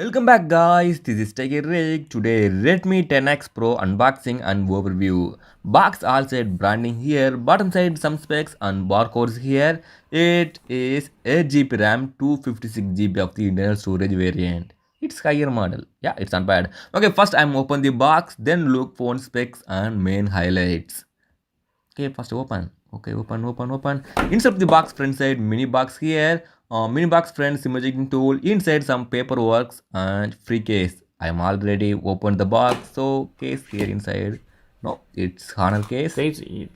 Welcome back guys, this is Techy Ric. Today Redmi 10X Pro unboxing and overview. Box all side branding here, bottom side some specs and barcodes here. It is 8GB RAM, 256GB of the internal storage variant. It's higher model. Yeah, it's not bad. Okay, first I'm open the box, then look phone specs and main highlights. Okay, first open. Okay, open. Inside the box, front side, mini box here. Mini box front imaging tool. Inside some paperwork and free case. I'm already opened the box, so case here inside. No, it's Honor case. Okay,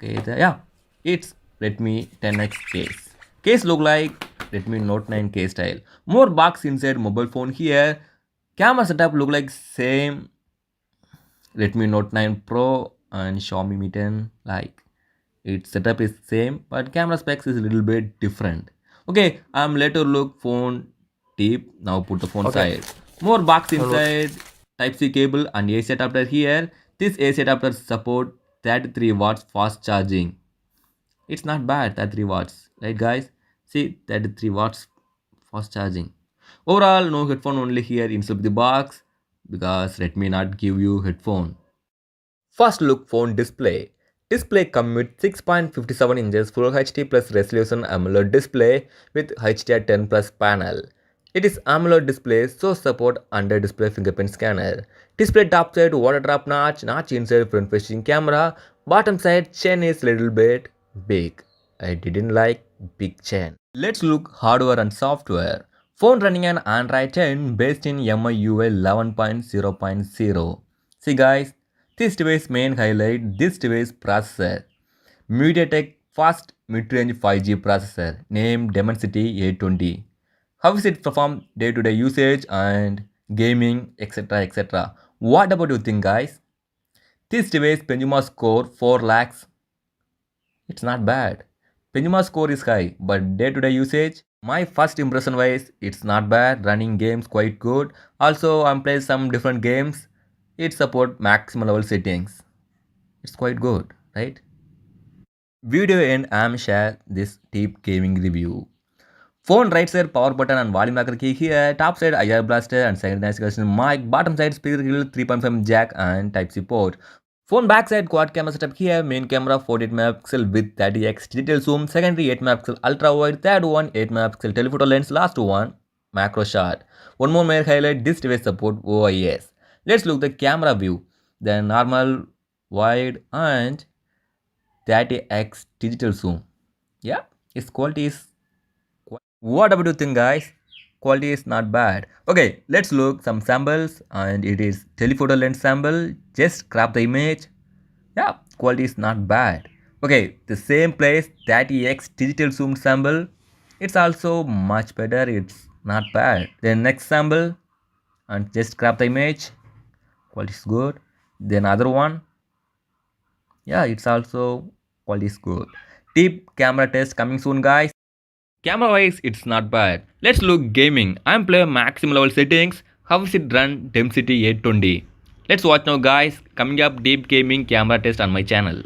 yeah, it's Redmi 10X case. Case look like Redmi Note 9 case style. More box inside mobile phone here. Camera setup look like same Redmi Note 9 Pro and Xiaomi Mi 10. Like its setup is same, but camera specs is a little bit different. Okay, I'm later look phone tip. Now put the phone side. More box inside. Type C cable and AC adapter here. This AC adapter support 33 watts fast charging. It's not bad, 33 watts, right guys? See, 33 watts fast charging. Overall, no headphone only here inside the box because Redmi not give you headphone. First look phone display. Display come with 6.57 inches Full HD plus resolution AMOLED display with HDR10 plus panel. It is AMOLED display so support under display fingerprint scanner. Display top side water drop notch inside front facing camera. Bottom side chain is little bit big. I didn't like big chain. Let's look hardware and software. Phone running an Android 10 based in MIUI 11.0.0. See guys, this device main highlight this device processor. MediaTek fast mid-range 5G processor named Dimensity 820. How is it perform day-to-day usage and gaming etc. What about you think guys? This device Benchmark score 4 lakhs. It's not bad. Benchmark score is high, but day-to-day usage, my first impression wise, it's not bad. Running games quite good. Also, I'm playing some different games. It support maximum level settings. It's quite good, right? Video and I'm share this deep gaming review. Phone right side power button and volume rocker key here. Top side IR blaster and synchronization mic. Bottom side speaker grill 3.5 jack and Type C port. Phone backside quad camera setup here. Main camera 48 megapixel with 30x digital zoom. Secondary 8 megapixel ultra wide. Third one 8 megapixel telephoto lens. Last one macro shot. One more major highlight, this device support OIS. Let's look the camera view. The normal, wide and 30x digital zoom. Yeah, its quality is what about you think guys? Quality is not bad. Okay, let's look some samples and it is telephoto lens sample. Just grab the image. Yeah, quality is not bad. Okay, the same place 30x digital zoom sample. It's also much better. It's not bad. Then next sample and just grab the image. Quality is good. Then other one. Yeah, it's also quality is good. Tip camera test coming soon guys. Camera wise, it's not bad. Let's look gaming. I'm playing maximum level settings. How is it run Dimensity 820? Let's watch now guys. Coming up deep gaming camera test on my channel.